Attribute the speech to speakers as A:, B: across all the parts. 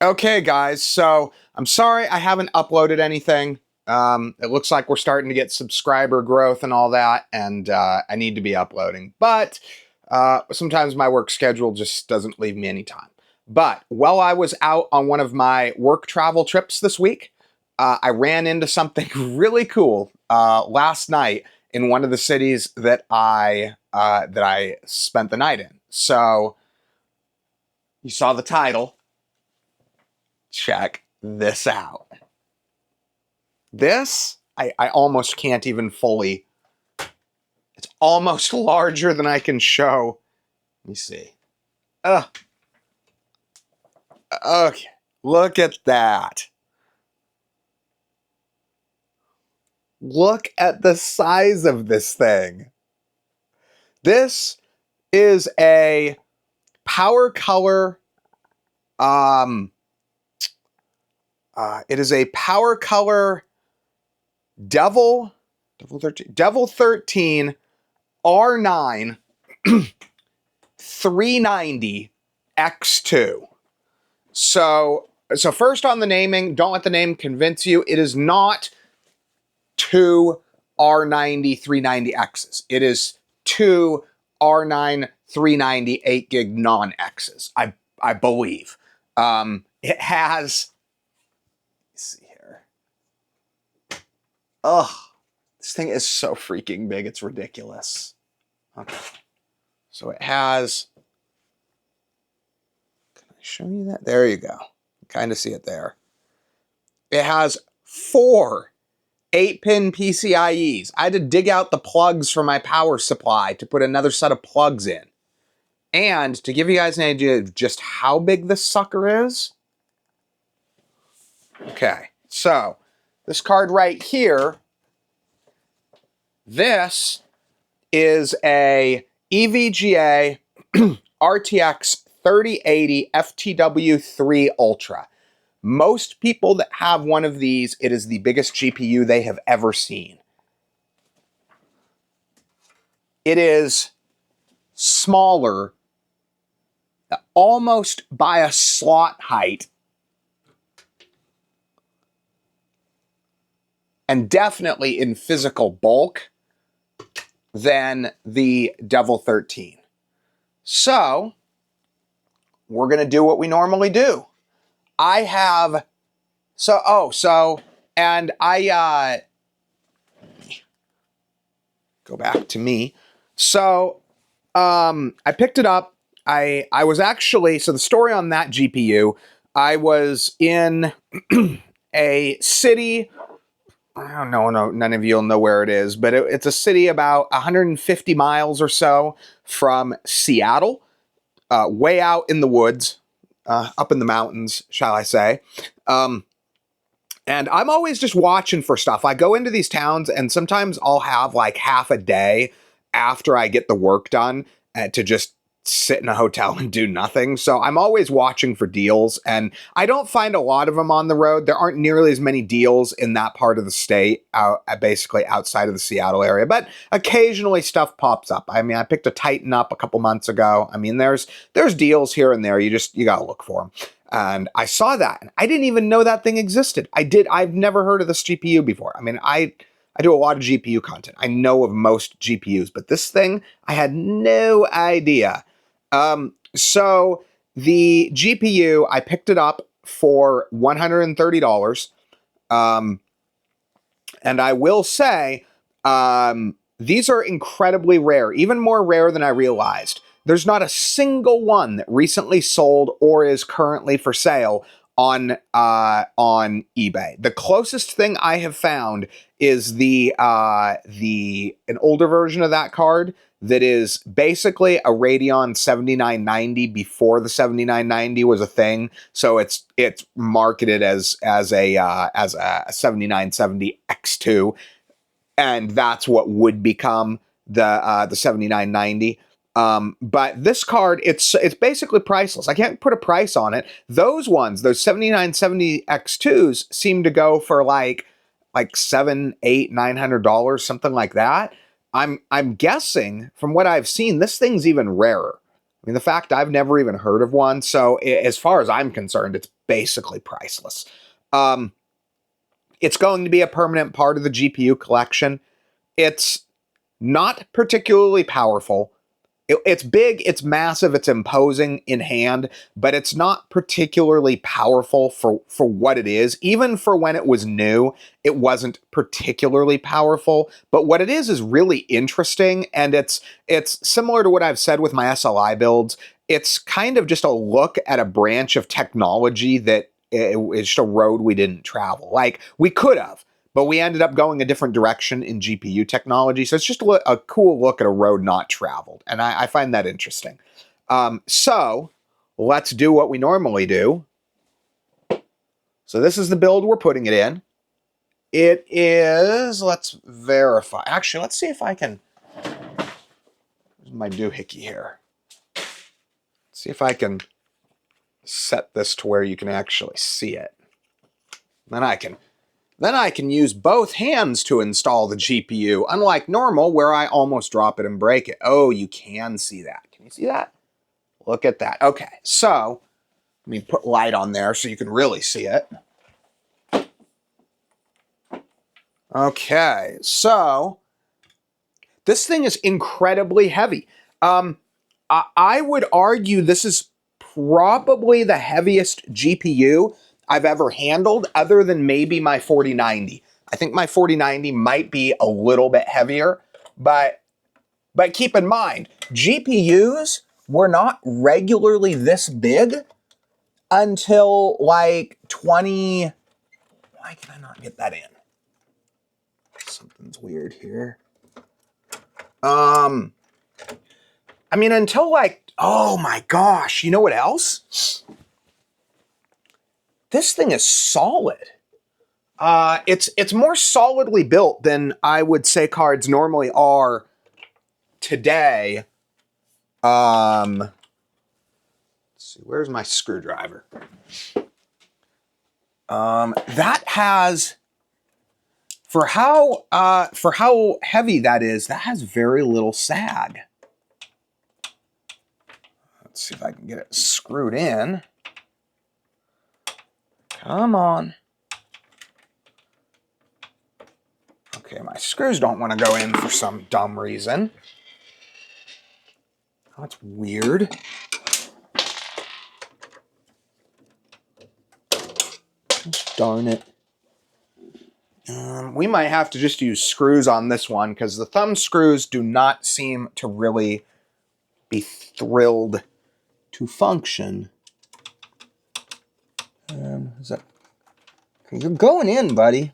A: Okay, guys, so I'm sorry I haven't uploaded anything. It looks like we're starting to get subscriber growth and all that, and I need to be uploading. But sometimes my work schedule just doesn't leave me any time. But while I was out on one of my work travel trips this week, I ran into something really cool last night in one of the cities that I spent the night in. So you saw the title. Check this out. This, I almost can't even fully, it's almost larger than I can show. Let me see. Okay, look at that. Look at the size of this thing. This is a Powercolor, it is a Powercolor Devil 13 R9 390 X2. So first on the naming, don't let the name convince you. It is not two R90 390Xs. It is two R9 390 8 gig non-Xs, I believe. It has, let's see here. Ugh, this thing is so freaking big, it's ridiculous. Okay. So it has, can I show you that? There you go. Kind of see it there. It has 4 8-pin PCIEs. I had to dig out the plugs from my power supply to put another set of plugs in. And to give you guys an idea of just how big this sucker is, okay, so this card right here, this is a EVGA RTX 3080 FTW3 Ultra. Most people that have one of these, it is the biggest GPU they have ever seen. It is smaller, almost by a slot height, and definitely in physical bulk, than the Devil 13. So, we're going to do what we normally do. I have, and I, go back to me. So, I picked it up. I was actually, so the story on that GPU, I was in a city, I don't know, no, none of you will know where it is, but it's a city about 150 miles or so from Seattle, way out in the woods. Up in the mountains, shall I say. And I'm always just watching for stuff. I go into these towns and sometimes I'll have like half a day after I get the work done to just sit in a hotel and do nothing. So I'm always watching for deals, and I don't find a lot of them on the road. There aren't nearly as many deals in that part of the state, basically outside of the Seattle area, but occasionally stuff pops up. I mean, I picked a Titan up a couple months ago. I mean, there's deals here and there. You gotta look for them. And I saw that, and I didn't even know that thing existed. I've never heard of this GPU before. I mean, I do a lot of GPU content. I know of most GPUs, but this thing, I had no idea. So the GPU, I picked it up for $130. And I will say, these are incredibly rare, even more rare than I realized. There's not a single one that recently sold or is currently for sale on eBay. The closest thing I have found is an older version of that card that is basically a Radeon 7990 before the 7990 was a thing. So it's marketed as a 7970 X2, and that's what would become the 7990. But this card, it's basically priceless. I can't put a price on it. Those 7970 X2s seem to go for like $700, $800, $900, something like that. I'm guessing from what I've seen, this thing's even rarer. I mean, the fact I've never even heard of one. So as far as I'm concerned, basically priceless. It's going to be a permanent part of the GPU collection. It's not particularly powerful. It's big, it's massive, it's imposing in hand, but it's not particularly powerful for what it is. Even for when it was new, it wasn't particularly powerful. But what it is really interesting, and it's similar to what I've said with my SLI builds. It's kind of just a look at a branch of technology that is just a road we didn't travel. Like, we could have, but we ended up going a different direction in GPU technology. So it's just a cool look at a road not traveled. And I find that interesting. So let's do what we normally do. So this is the build we're putting it in. It is, let's verify. Actually, let's see if I can, here's my doohickey here. Let's see if I can set this to where you can actually see it. Then I can use both hands to install the GPU, unlike normal, where I almost drop it and break it. Oh, you can see that. Can you see that? Look at that. Okay, so let me put light on there so you can really see it. Okay, so this thing is incredibly heavy. I would argue this is probably the heaviest GPU I've ever handled, other than maybe my 4090. I think my 4090 might be a little bit heavier, but keep in mind, GPUs were not regularly this big until like 20... Why can I not get that in? Something's weird here. I mean, until like, oh my gosh, you know what else? This thing is solid. It's more solidly built than I would say cards normally are today. Let's see, where's my screwdriver? That has, for how heavy that is, that has very little sag. Let's see if I can get it screwed in. Come on. Okay, my screws don't want to go in for some dumb reason. Oh, that's weird. Darn it. We might have to just use screws on this one, because the thumb screws do not seem to really be thrilled to function. Is that... You're going in, buddy.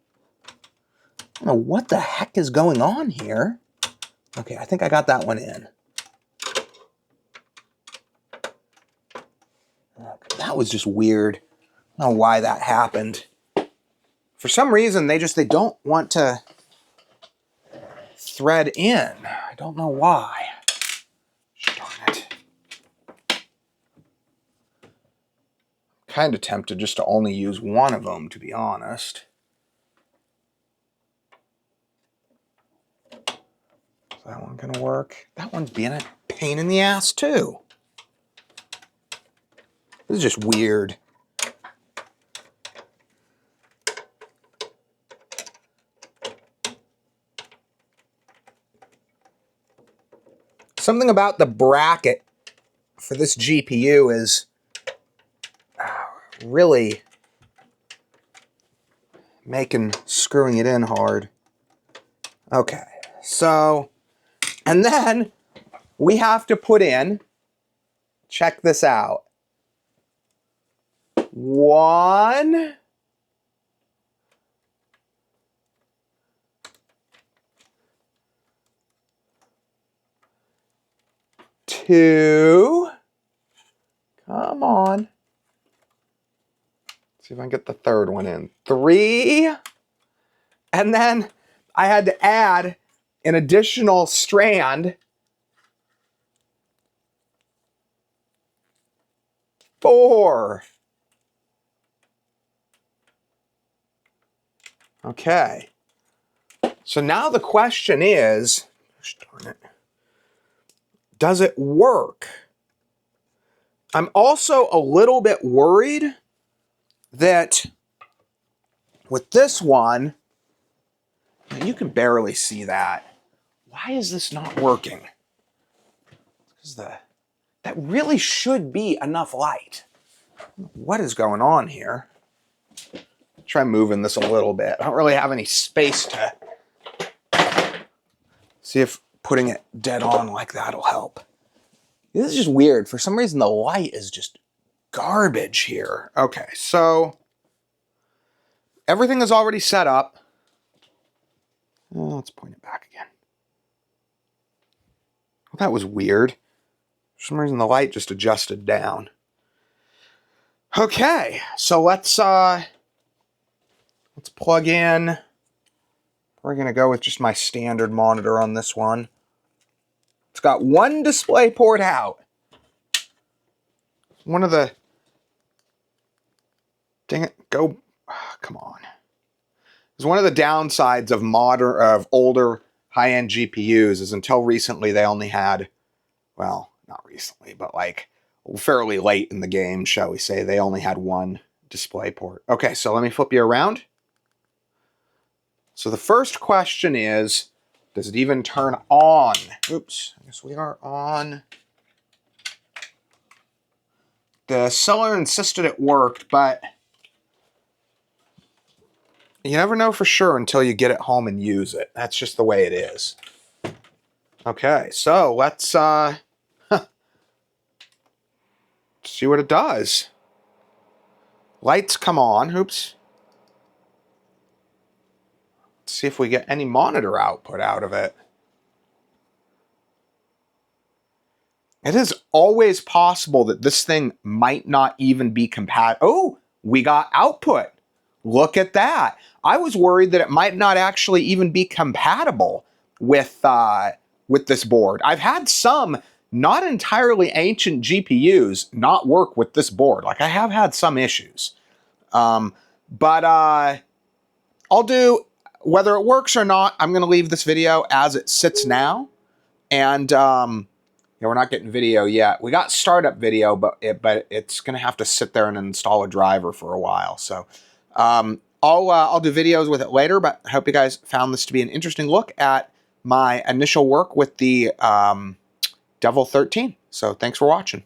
A: I don't know what the heck is going on here. Okay, I think I got that one in. Okay, that was just weird. I don't know why that happened. For some reason, they don't want to thread in. I don't know why. Darn it. Kind of tempted just to only use one of them, to be honest. Is that one gonna work? That one's being a pain in the ass too. This is just weird. Something about the bracket for this GPU is really making screwing it in hard. Okay, so, and then we have to put in, check this out, 1, 2, come on. See if I can get the third one in. 3, and then I had to add an additional strand. 4. Okay. So now the question is, darn it, does it work? I'm also a little bit worried that with this one, you can barely see that. Why is this not working? Because that really should be enough light. What is going on here? Try moving this a little bit. I don't really have any space to see if putting it dead on like that'll help. This is just weird. For some reason, the light is just garbage here. Okay, so everything is already set up. Let's point it back again. Well, that was weird. For some reason, the light just adjusted down. Okay, so let's plug in. We're gonna go with just my standard monitor on this one. It's got one display port out. One of the... Dang it, go... Oh, come on. It's one of the downsides of older high-end GPUs is until recently they only had, well, not recently, but like fairly late in the game, shall we say, they only had one display port. Okay, so let me flip you around. So the first question is, does it even turn on? Oops, I guess we are on. The seller insisted it worked, but you never know for sure until you get it home and use it. That's just the way it is. Okay, so let's see what it does. Lights come on. Oops. Let's see if we get any monitor output out of it. It is always possible that this thing might not even be compatible. Oh, we got output. Look at that. I was worried that it might not actually even be compatible with this board. I've had some not entirely ancient GPUs not work with this board. Like, I have had some issues. But I'll do, whether it works or not, I'm going to leave this video as it sits now. And yeah, we're not getting video yet. We got startup video, but it's going to have to sit there and install a driver for a while. So I'll do videos with it later, but I hope you guys found this to be an interesting look at my initial work with the Devil 13. So thanks for watching.